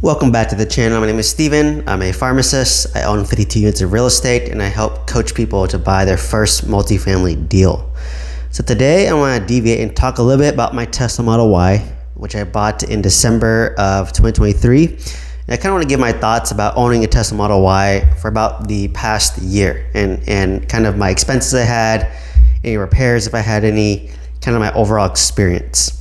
Welcome back to the channel. My name is Steven. I'm a pharmacist. I own 52 units of real estate and I help coach people to buy their first multifamily deal. So today I want to deviate and talk a little bit about my Tesla Model Y, which I bought in December of 2023. And I kind of want to give my thoughts about owning a Tesla Model Y for about the past year and kind of my expenses I had, any repairs if I had any, kind of my overall experience.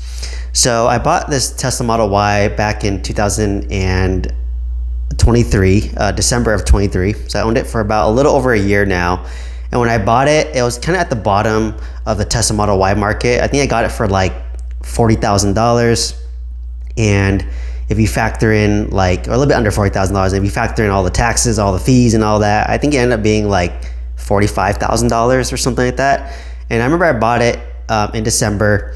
So I bought this Tesla Model Y back in 2023, December of 23. So I owned it for about a little over a year now. And when I bought it, it was kind of at the bottom of the Tesla Model Y market. I think I got it for like $40,000. And if you factor in or a little bit under $40,000, if you factor in all the taxes, all the fees and all that, I think it ended up being like $45,000 or something like that. And I remember I bought it in December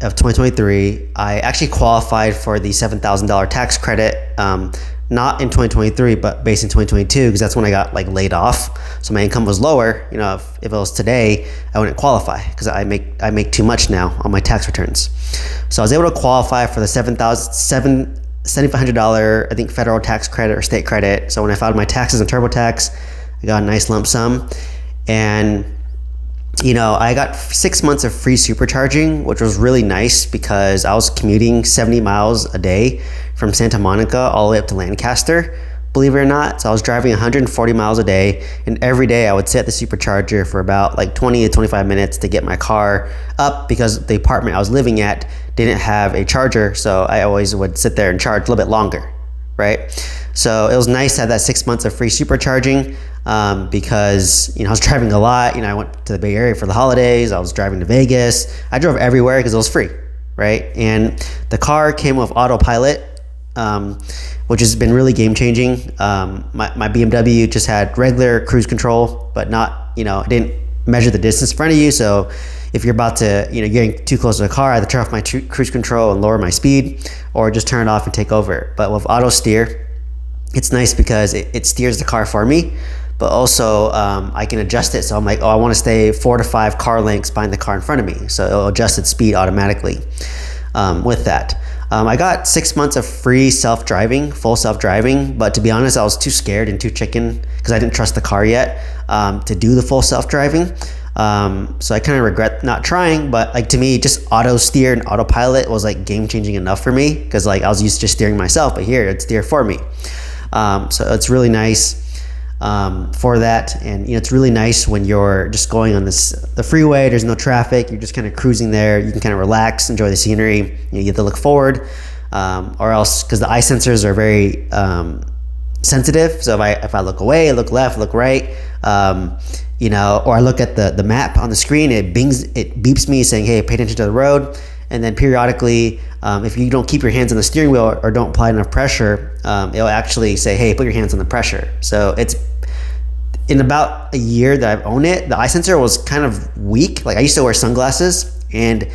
of 2023. I actually qualified for the $7,000 tax credit, not in 2023, but based in 2022, because that's when I got laid off. So my income was lower. You know, if it was today, I wouldn't qualify because I make too much now on my tax returns. So I was able to qualify for the $7,500, I think, federal tax credit or state credit. So when I filed my taxes and TurboTax, I got a nice lump sum. And you know, I got 6 months of free supercharging, which was really nice because I was commuting 70 miles a day from Santa Monica all the way up to Lancaster, believe it or not. So I was driving 140 miles a day, and every day I would sit at the supercharger for about 20 to 25 minutes to get my car up because the apartment I was living at didn't have a charger. So I always would sit there and charge a little bit longer, right? So it was nice to have that 6 months of free supercharging. Because, I was driving a lot. I went to the Bay Area for the holidays. I was driving to Vegas. I drove everywhere because it was free, right? And the car came with Autopilot, which has been really game changing. My BMW just had regular cruise control, but not, it didn't measure the distance in front of you. So if you're about to, getting too close to the car, I had to turn off my cruise control and lower my speed, or just turn it off and take over. But with auto steer, it's nice because it steers the car for me. But also I can adjust it. So I'm like, I want to stay 4 to 5 car lengths behind the car in front of me. So it'll adjust its speed automatically with that. I got 6 months of free full self-driving. But to be honest, I was too scared and too chicken because I didn't trust the car yet to do the full self-driving. So I kind of regret not trying. But to me, just auto steer and autopilot was game changing enough for me because I was used to just steering myself. But here, it's steer for me. So it's really nice. For that, and it's really nice when you're just going on the freeway. There's no traffic. You're just kind of cruising there. You can kind of relax, enjoy the scenery. You have to look forward, or else because the eye sensors are very sensitive. So if I look away, look left, look right, or I look at the map on the screen, it beeps me saying, "Hey, pay attention to the road." And then periodically, if you don't keep your hands on the steering wheel or don't apply enough pressure, it'll actually say, "Hey, put your hands on the pressure." So it's in about a year that I've owned it, the eye sensor was kind of weak. I used to wear sunglasses, and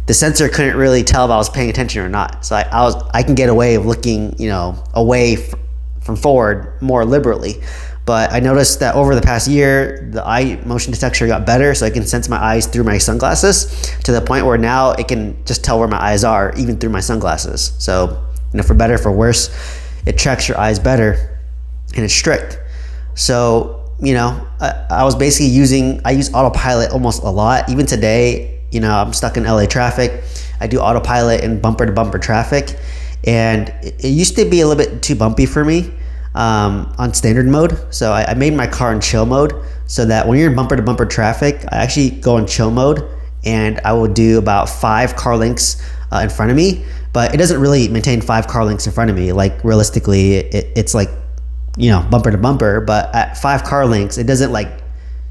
the sensor couldn't really tell if I was paying attention or not. So I can get away of looking, away from forward more liberally. But I noticed that over the past year, the eye motion detector got better, so I can sense my eyes through my sunglasses to the point where now it can just tell where my eyes are, even through my sunglasses. So, for better, for worse, it tracks your eyes better, and it's strict. So, I was basically I use Autopilot almost a lot. Even today, I'm stuck in LA traffic. I do Autopilot in bumper-to-bumper traffic, and it used to be a little bit too bumpy for me. On standard mode. So I made my car in chill mode so that when you're in bumper to bumper traffic, I actually go in chill mode and I will do about 5 car lengths in front of me, but it doesn't really maintain 5 car lengths in front of me. Realistically, it's bumper to bumper, but at 5 car lengths, it doesn't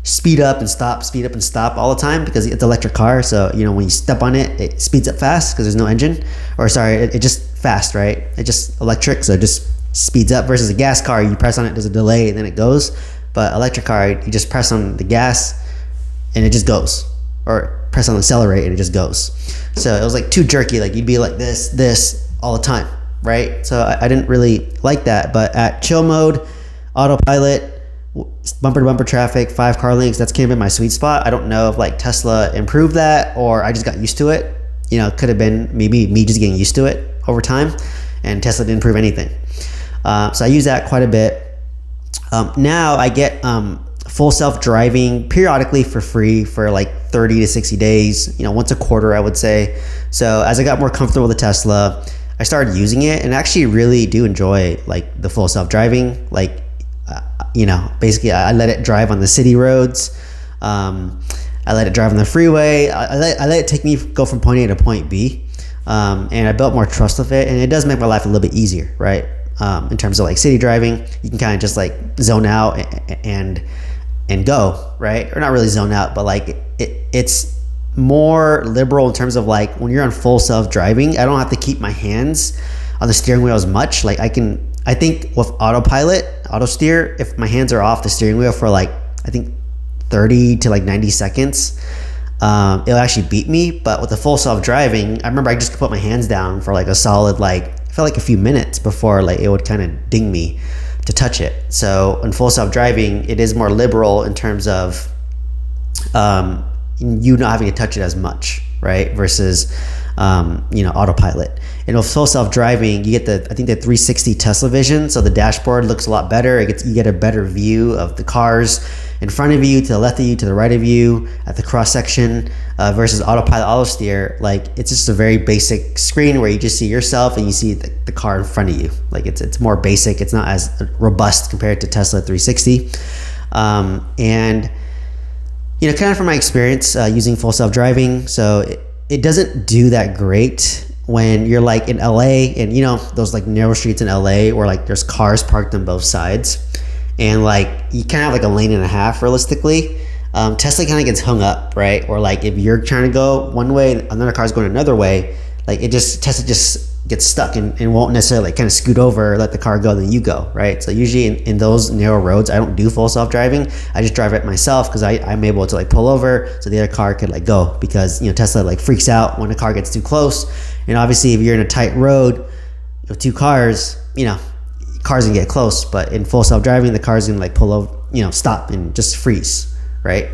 speed up and stop all the time because it's an electric car. So, when you step on it, it speeds up fast because there's no engine, or sorry, it just fast, right? It's just electric. So it just speeds up versus a gas car. You press on it, there's a delay, and then it goes. But electric car, you just press on the gas and it just goes, or press on the accelerate and it just goes. So it was too jerky. You'd be like this all the time, right? So I didn't really like that. But at chill mode, autopilot, bumper to bumper traffic, 5 car lengths, that's kind of been my sweet spot. I don't know if Tesla improved that or I just got used to it. It could have been maybe me just getting used to it over time, and Tesla didn't improve anything. So I use that quite a bit. Now I get full self-driving periodically for free for like 30 to 60 days, once a quarter, I would say. So as I got more comfortable with the Tesla, I started using it, and actually really do enjoy like the full self-driving. Like, basically I let it drive on the city roads. I let it drive on the freeway. I let it take me go from point A to point B. And I built more trust with it, and it does make my life a little bit easier, right? In terms of like city driving, you can kind of just like zone out and go, right? Or not really zone out, but like it's more liberal in terms of like when you're on full self-driving, I don't have to keep my hands on the steering wheel as much. Like I think with Autopilot, auto steer, if my hands are off the steering wheel for like, I think 30 to like 90 seconds, it'll actually beat me. But with the full self-driving, I remember I just put my hands down for like a solid, like, I felt like a few minutes before like it would kind of ding me to touch it. So in full self-driving, it is more liberal in terms of you not having to touch it as much, right? Versus Autopilot. And with full self-driving, you get the 360 Tesla vision. So the dashboard looks a lot better. You get a better view of the cars in front of you, to the left of you, to the right of you, at the cross section, versus Autopilot auto steer. Like, it's just a very basic screen where you just see yourself and you see the car in front of you. Like, it's more basic. It's not as robust compared to Tesla 360. And kind of from my experience using full self-driving, so it doesn't do that great when you're like in LA, and those like narrow streets in LA where like there's cars parked on both sides, and like you kind of have like a lane and a half realistically. Tesla kind of gets hung up, right? Or like if you're trying to go one way, another car's going another way, like Tesla just gets stuck and won't necessarily like kind of scoot over, let the car go, then you go, right? So usually in those narrow roads, I don't do full self-driving. I just drive it myself because I'm able to like pull over so the other car could like go, because Tesla like freaks out when a car gets too close. And obviously if you're in a tight road with two cars, cars can get close, but in full self-driving, the car's gonna like pull over, stop and just freeze, right?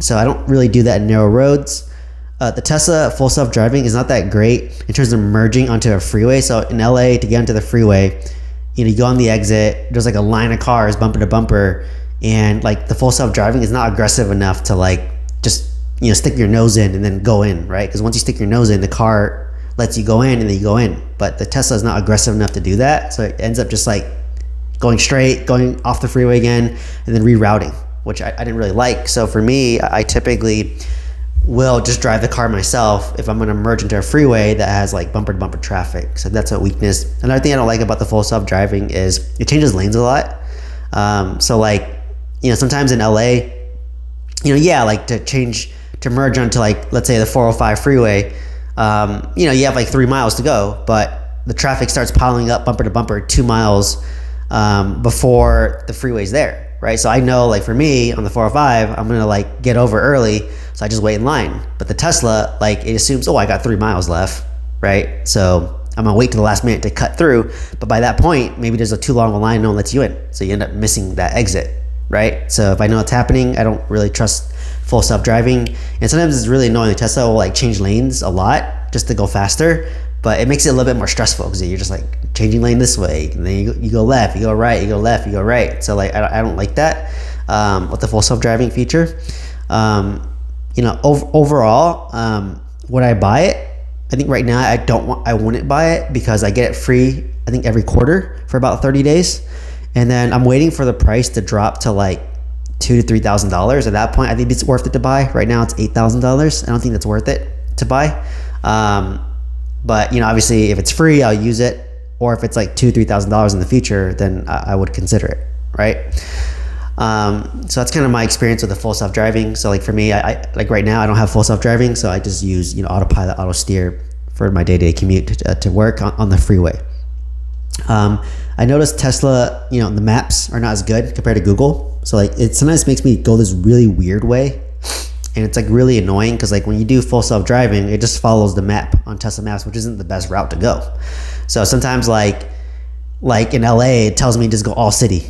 So I don't really do that in narrow roads. The Tesla full self-driving is not that great in terms of merging onto a freeway. So in LA, to get onto the freeway, you go on the exit, there's like a line of cars bumper to bumper, and like the full self-driving is not aggressive enough to like just stick your nose in and then go in, right? Because once you stick your nose in, the car lets you go in and then you go in. But the Tesla is not aggressive enough to do that, so it ends up just like going straight, going off the freeway again, and then rerouting, which I didn't really like. So for me, I typically will just drive the car myself if I'm going to merge into a freeway that has like bumper to bumper traffic. So that's a weakness. Another thing I don't like about the full self-driving is it changes lanes a lot. So like, sometimes in LA, like to merge onto like, let's say the 405 freeway, you have like 3 miles to go, but the traffic starts piling up bumper to bumper 2 miles before the freeway's there, right? So I know, like for me on the 405, I'm gonna like get over early, so I just wait in line. But the Tesla, like, it assumes, I got 3 miles left, right? So I'm gonna wait to the last minute to cut through. But by that point, maybe there's a too long a line, no one lets you in, so you end up missing that exit, right? So if I know what's happening, I don't really trust full self-driving. And sometimes it's really annoying. Tesla will like change lanes a lot just to go faster, but it makes it a little bit more stressful because you're just like changing lane this way, and then you go left, you go right, you go left, you go right. So like I don't like that with the full self-driving feature. Overall, would I buy it? I think right now I wouldn't buy it because I get it free, I think every quarter for about 30 days. And then I'm waiting for the price to drop to like $2,000 to $3,000. At that point, I think it's worth it to buy. Right now it's $8,000. I don't think that's worth it to buy. But obviously if it's free, I'll use it. Or if it's like $2,000 to $3,000 in the future, then I would consider it, right? So that's kind of my experience with the full self-driving. So like for me, I like right now I don't have full self-driving, so I just use Autopilot, auto steer for my day-to-day commute to work on the freeway. I noticed Tesla, the maps are not as good compared to Google. So like it sometimes makes me go this really weird way, and it's like really annoying because like when you do full self-driving, it just follows the map on Tesla Maps, which isn't the best route to go. So sometimes like in LA, it tells me just go all city,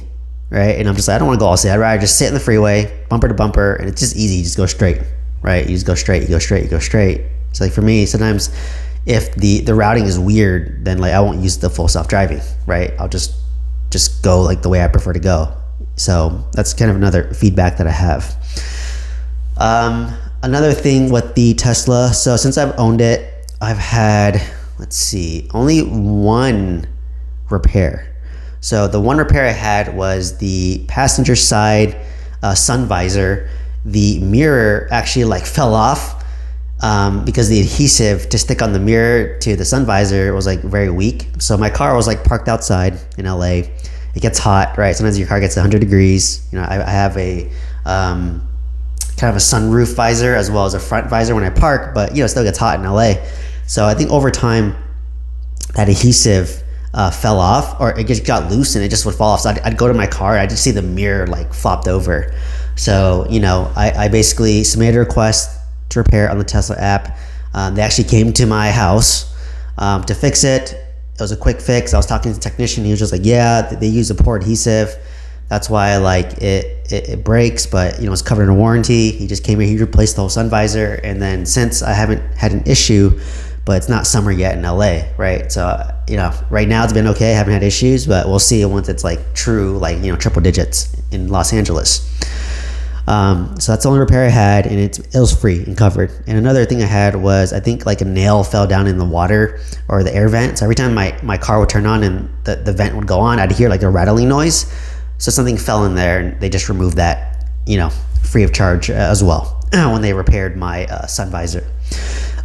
right? And I'm just like, I don't want to go all city. I'd rather just sit in the freeway, bumper to bumper, and it's just easy. You just go straight, right? You just go straight, you go straight, you go straight. So like for me, sometimes if the routing is weird, then like I won't use the full self-driving, right? I'll just go like the way I prefer to go. So that's kind of another feedback that I have. Another thing with the Tesla, so since I've owned it, I've had, only one repair. So the one repair I had was the passenger side sun visor. The mirror actually like fell off because the adhesive to stick on the mirror to the sun visor was like very weak. So my car was like parked outside in LA. It gets hot, right? Sometimes your car gets 100 degrees. You know, I have a kind of a sunroof visor as well as a front visor when I park, but you know, it still gets hot in LA. So I think over time that adhesive fell off, or it just got loose and it just would fall off. So I'd go to my car and I'd just see the mirror like flopped over. So, you know, I basically submitted a request to repair on the Tesla app. They actually came to my house to fix it. It was a quick fix. I was talking to the technician. He was just like, yeah, they use a poor adhesive. That's why like it breaks, but you know, it's covered in a warranty. He just came here, he replaced the whole sun visor. And then since I haven't had an issue, but it's not summer yet in LA, right? So, you know, right now it's been okay. I haven't had issues, but we'll see once it's like true, like, you know, triple digits in Los Angeles. So that's the only repair I had, and it was free and covered. And another thing I had was, I think like a nail fell down in the water or the air vent. So every time my car would turn on and the vent would go on, I'd hear like a rattling noise. So something fell in there, and they just removed that, you know, free of charge as well when they repaired my sun visor.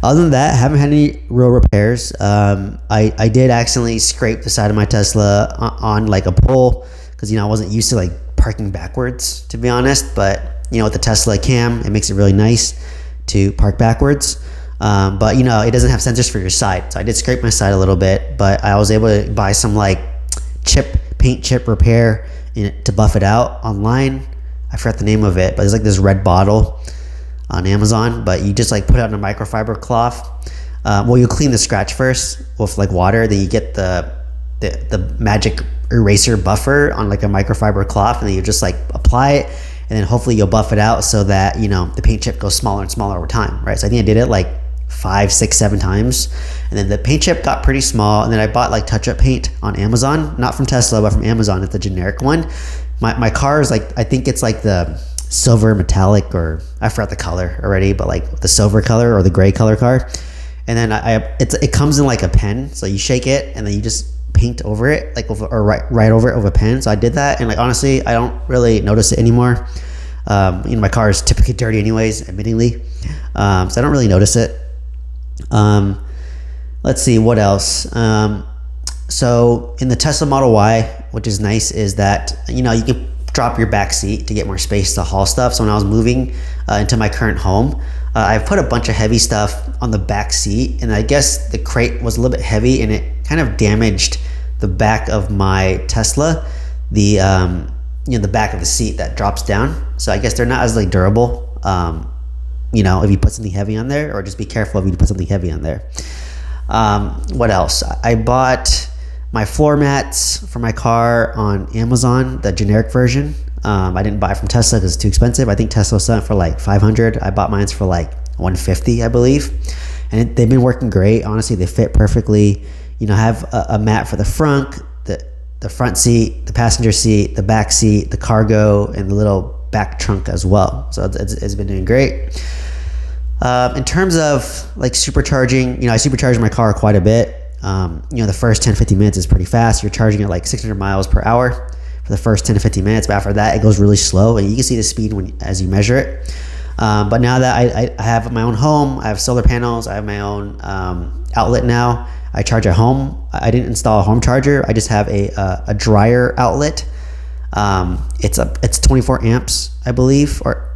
Other than that, I haven't had any real repairs. I did accidentally scrape the side of my Tesla on like a pole because, you know, I wasn't used to like parking backwards, to be honest. But, you know, with the Tesla cam, it makes it really nice to park backwards. But, you know, it doesn't have sensors for your side. So I did scrape my side a little bit, but I was able to buy some like paint chip repair to buff it out online. I forgot the name of it, but it's like this red bottle on Amazon, but you just like put it on a microfiber cloth. Well, you clean the scratch first with like water, then you get the magic eraser buffer on like a microfiber cloth, and then you just like apply it, and then hopefully you'll buff it out so that, you know, the paint chip goes smaller and smaller over time, right? So I think I did it like 5, 6, 7 times, and then the paint chip got pretty small, and then I bought like touch-up paint on Amazon, not from Tesla, but from Amazon. It's the generic one. My car is like, I think it's like the silver metallic, or I forgot the color already, but like the silver color or the gray color car. And then it comes in like a pen, so you shake it and then you just paint over it, like right over it with a pen. So I did that, and like honestly, I don't really notice it anymore. You know, my car is typically dirty anyways, admittingly, so I don't really notice it. Let's see what else. So in the Tesla Model Y, which is nice, is that, you know, you can drop your back seat to get more space to haul stuff. So when I was moving into my current home, I put a bunch of heavy stuff on the back seat, and I guess the crate was a little bit heavy, and it kind of damaged the back of my Tesla, you know, the back of the seat that drops down. So I guess they're not as like durable, you know, if you put something heavy on there, or just be careful if you put something heavy on there. What else? I bought my floor mats for my car on Amazon, the generic version. I didn't buy it from Tesla because it's too expensive. I think Tesla was selling it for like $500. I bought mine for like $150, I believe. And they've been working great. Honestly, they fit perfectly. You know, I have a mat for the front, the front seat, the passenger seat, the back seat, the cargo, and the little back trunk as well. So it's been doing great. In terms of like supercharging, you know, I supercharge my car quite a bit. You know, the first 10-15 minutes is pretty fast. You're charging at like 600 miles per hour for the first 10 to 15 minutes, but after that it goes really slow, and you can see the speed as you measure it. But now that I have my own home, I have solar panels, I have my own outlet now. I charge at home. I didn't install a home charger. I just have a dryer outlet. It's 24 amps, I believe, or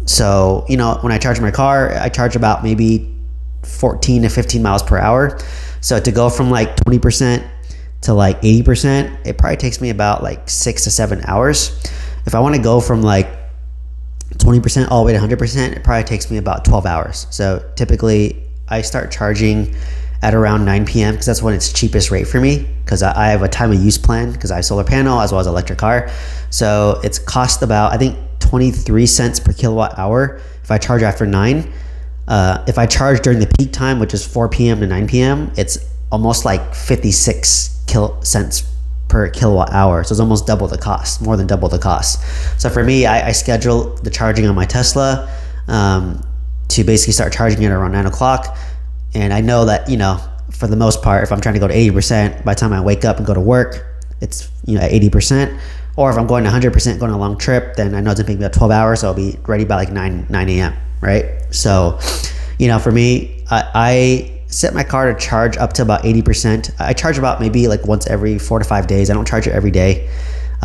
so, you know, when I charge my car, I charge about maybe 14 to 15 miles per hour. So to go from like 20% to like 80%, it probably takes me about like 6 to 7 hours. If I want to go from like 20% all the way to 100%, it probably takes me about 12 hours. So typically I start charging at around 9 p.m. because that's when it's cheapest rate for me, because I have a time of use plan because I have solar panel as well as electric car. So it's cost about, I think, 23 cents per kilowatt hour if I charge after 9. If I charge during the peak time, which is 4 p.m. to 9 p.m., it's almost like 56 cents per kilowatt hour. So it's almost double the cost, more than double the cost. So for me, I schedule the charging on my Tesla to basically start charging it around 9 o'clock. And I know that, for the most part, if I'm trying to go to 80%, by the time I wake up and go to work, it's, at 80%. Or if I'm going to 100%, going on a long trip, then I know it's gonna take me about 12 hours. So I'll be ready by like 9 a.m., right? So, for me, I set my car to charge up to about 80%. I charge about maybe like once every 4 to 5 days. I don't charge it every day,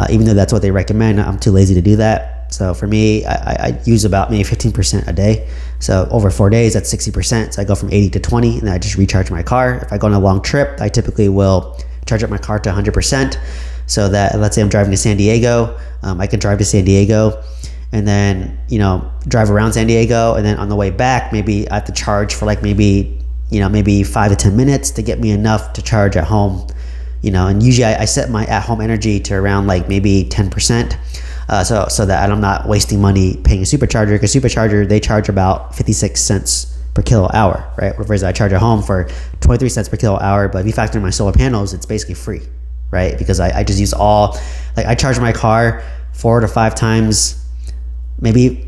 even though that's what they recommend. I'm too lazy to do that. So for me, I use about maybe 15% a day. So over 4 days, that's 60%. So I go from 80 to 20, and then I just recharge my car. If I go on a long trip, I typically will charge up my car to 100%. So that, let's say I'm driving to San Diego, I can drive to San Diego and then, drive around San Diego. And then on the way back, maybe I have to charge for like maybe 5 to 10 minutes to get me enough to charge at home, and usually I set my at-home energy to around like maybe 10%, so that I'm not wasting money paying a supercharger, because supercharger, they charge about 56 cents per kilowatt hour, right? Whereas I charge at home for 23 cents per kilowatt hour, but if you factor in my solar panels, it's basically free, right? Because I just use I charge my car 4 to 5 times, maybe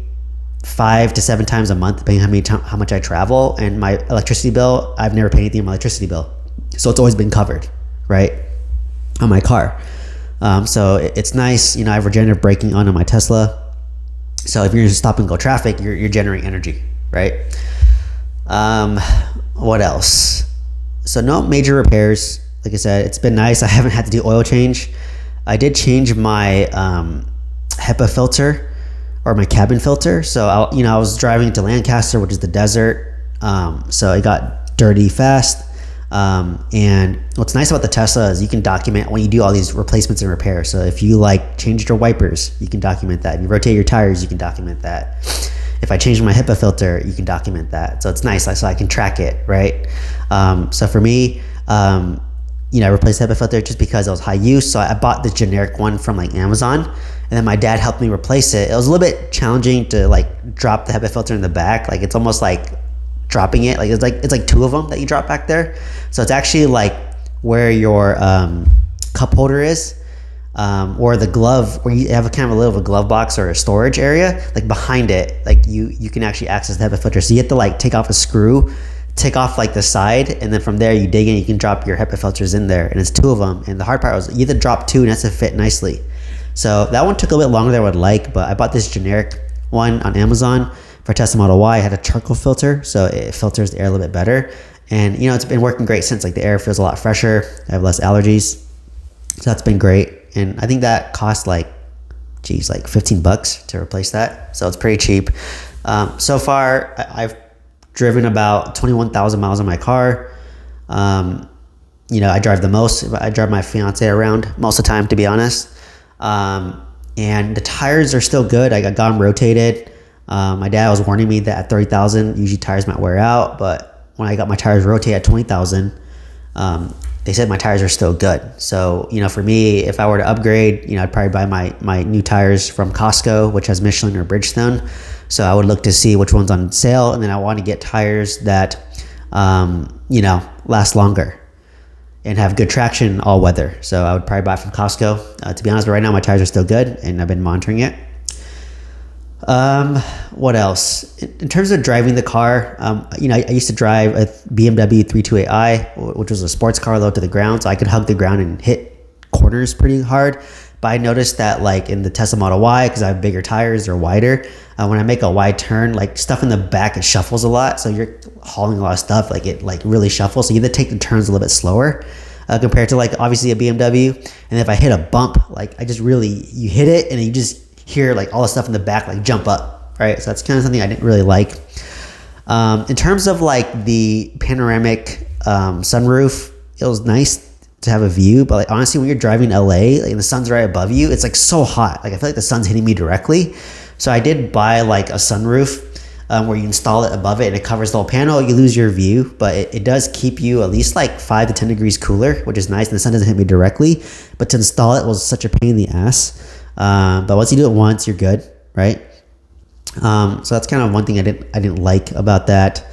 5 to 7 times a month, depending on how much I travel. And my electricity bill, I've never paid anything on my electricity bill, so it's always been covered, right, on my car. So it's nice. I have regenerative braking on my Tesla, so if you're in stop and go traffic, you're generating energy, right? What else? So no major repairs. Like I said, it's been nice. I haven't had to do oil change. I did change my HEPA filter, or my cabin filter. So I was driving to Lancaster, which is the desert. So it got dirty fast. And what's nice about the Tesla is you can document when you do all these replacements and repairs. So if you changed your wipers, you can document that. If you rotate your tires, you can document that. If I changed my HEPA filter, you can document that. So it's nice, so I can track it, right? So for me, I replaced HEPA filter just because it was high use. So I bought the generic one from Amazon, and then my dad helped me replace it. It was a little bit challenging to drop the HEPA filter in the back. It's almost like dropping it. It's like 2 of them that you drop back there. So it's actually where your cup holder is, or the glove, where you have a kind of a little glove box or a storage area. Behind it, you can actually access the HEPA filter. So you have to take off a screw, take off the side, and then from there you dig in, you can drop your HEPA filters in there, and it's 2 of them. And the hard part was you have to drop 2 and it has to fit nicely. So that one took a little bit longer than I would like, but I bought this generic one on Amazon for Tesla Model Y. I had a charcoal filter, so it filters the air a little bit better. And it's been working great since. The air feels a lot fresher. I have less allergies. So that's been great. And I think that cost $15 to replace that. So it's pretty cheap. So far, I've driven about 21,000 miles on my car. I drive the most. I drive my fiance around most of the time, to be honest. And the tires are still good. I got them rotated. My dad was warning me that at 30,000, usually tires might wear out. But when I got my tires rotated at 20,000, they said my tires are still good. So, for me, if I were to upgrade, I'd probably buy my new tires from Costco, which has Michelin or Bridgestone. So I would look to see which one's on sale. And then I want to get tires that, last longer and have good traction all weather. So I would probably buy from Costco. To be honest, but right now my tires are still good, and I've been monitoring it. What else? In terms of driving the car, I used to drive a BMW 328i, which was a sports car low to the ground, so I could hug the ground and hit corners pretty hard. But I noticed that in the Tesla Model Y, because I have bigger tires, they're wider. When I make a wide turn, stuff in the back, it shuffles a lot. So you're hauling a lot of stuff, it really shuffles. So you have to take the turns a little bit slower compared to obviously a BMW. And if I hit a bump, you hit it and you just hear all the stuff in the back jump up, right? So that's kind of something I didn't really like. In terms of the panoramic sunroof, it was nice to have a view, but honestly, when you're driving LA and the sun's right above you, it's so hot. I feel the sun's hitting me directly. So I did buy a sunroof where you install it above it and it covers the whole panel. You lose your view, but it does keep you at least 5 to 10 degrees cooler, which is nice, and the sun doesn't hit me directly. But to install it was such a pain in the ass. But once you do it once, you're good, right? So that's kind of one thing I didn't like about that.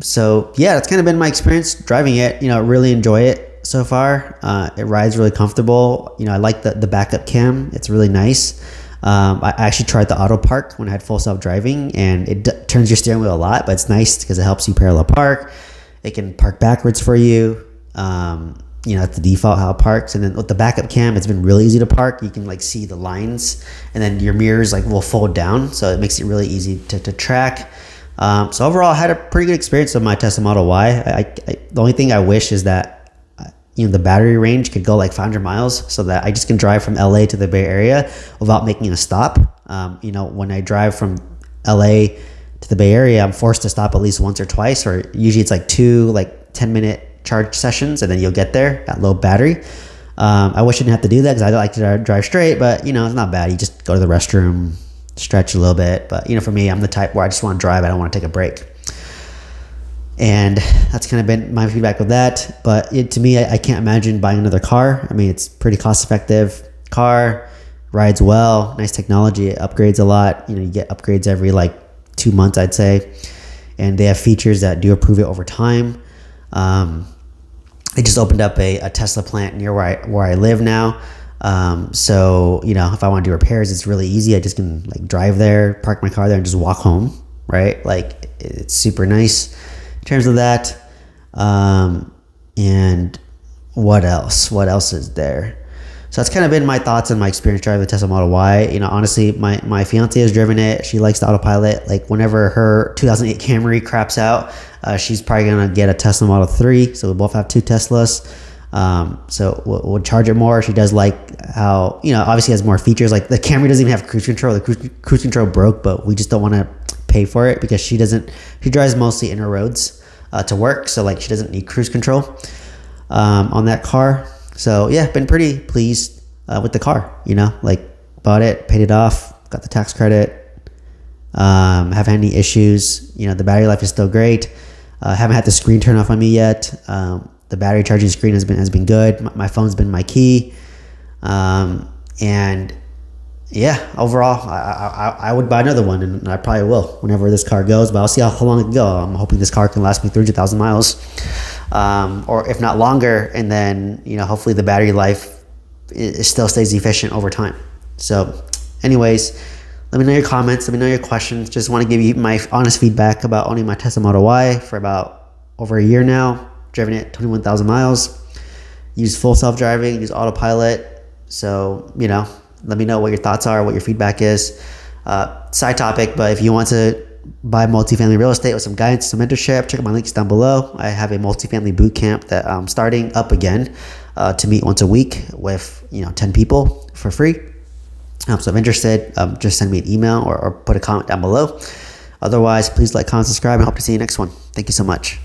So yeah, that's kind of been my experience driving it. Really enjoy it so far. It rides really comfortable. I like the backup cam. It's really nice. I actually tried the auto park when I had full self driving, and it turns your steering wheel a lot, but it's nice because it helps you parallel park. It can park backwards for you. It's the default how it parks. And then with the backup cam, it's been really easy to park. You can see the lines, and then your mirrors will fold down, so it makes it really easy to track. So overall, I had a pretty good experience with my Tesla Model Y. The only thing I wish is that the battery range could go 500 miles, so that I just can drive from LA to the Bay Area without making a stop. When I drive from LA to the Bay Area, I'm forced to stop at least once or twice, or usually it's 2 10-minute charge sessions, and then you'll get there at low battery. I wish I didn't have to do that because I like to drive straight, but it's not bad. You just go to the restroom, stretch a little bit. But for me, I'm the type where I just want to drive. I don't want to take a break. And that's kind of been my feedback with that. But to me, I can't imagine buying another car. I mean, it's pretty cost effective car, rides well, nice technology, it upgrades a lot. You get upgrades every 2 months, I'd say. And they have features that do improve it over time. They just opened up a Tesla plant near where I live now. So if I want to do repairs, it's really easy. I just can drive there, park my car there, and just walk home, right? It's super nice in terms of that. And what else? What else is there? So that's kind of been my thoughts and my experience driving the Tesla Model Y. Honestly, my fiance has driven it. She likes the Autopilot. Whenever her 2008 Camry craps out, she's probably going to get a Tesla Model 3. So we both have 2 Teslas. So we'll charge it more. She does like how, obviously has more features. The Camry doesn't even have cruise control. The cruise control broke, but we just don't want to pay for it because she drives mostly inner roads to work. So she doesn't need cruise control on that car. So yeah, been pretty pleased with the car, bought it, paid it off, got the tax credit, haven't had any issues. The battery life is still great. Haven't had the screen turn off on me yet. The battery charging screen has been good. My phone's been my key. And yeah, overall, I would buy another one, and I probably will whenever this car goes, but I'll see how long it can go. I'm hoping this car can last me 300,000 miles. Or if not longer, and then hopefully the battery life still stays efficient over time. So anyways, let me know your comments, let me know your questions. Just want to give you my honest feedback about owning my Tesla Model Y for about over a year now. Driven it 21,000 miles, use full self-driving, use Autopilot. So let me know what your thoughts are, what your feedback is. Side topic, but if you want to buy multifamily real estate with some guidance, some mentorship, check out my links down below. I have a multifamily boot camp that I'm starting up again to meet once a week with 10 people for free. So if interested, just send me an email or put a comment down below. Otherwise, please like, comment, subscribe, and hope to see you next one. Thank you so much.